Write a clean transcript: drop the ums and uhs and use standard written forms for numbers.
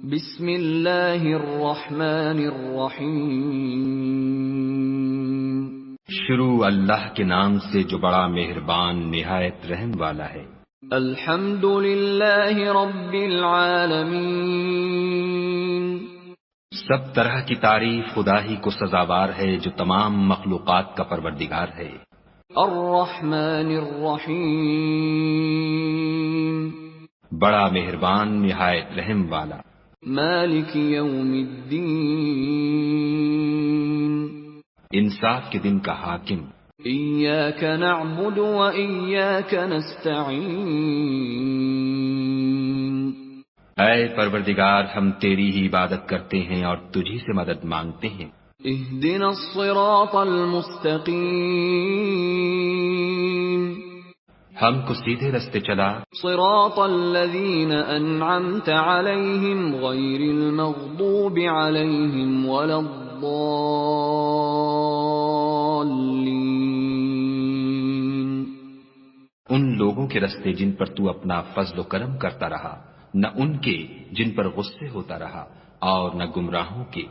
بسم اللہ الرحمن الرحیم۔ شروع اللہ کے نام سے جو بڑا مہربان نہایت رحم والا ہے۔ الحمد للہ رب العالمین۔ سب طرح کی تعریف خدا ہی کو سزاوار ہے جو تمام مخلوقات کا پروردگار ہے۔ الرحمن الرحیم۔ بڑا مہربان نہایت رحم والا۔ مالک یوم الدین۔ انصاف کے دن کا حاکم۔ ایاک نعبد و ایاک نستعین۔ اے پروردگار ہم تیری ہی عبادت کرتے ہیں اور تجھی سے مدد مانگتے ہیں۔ اہدنا الصراط المستقیم۔ ہم کو سیدھے رستے چلا۔ صراط الذین انعمت علیہم غیر المغضوب علیہم ولا الضالین۔ ان لوگوں کے رستے جن پر تو اپنا فضل و کرم کرتا رہا، نہ ان کے جن پر غصے ہوتا رہا، اور نہ گمراہوں کے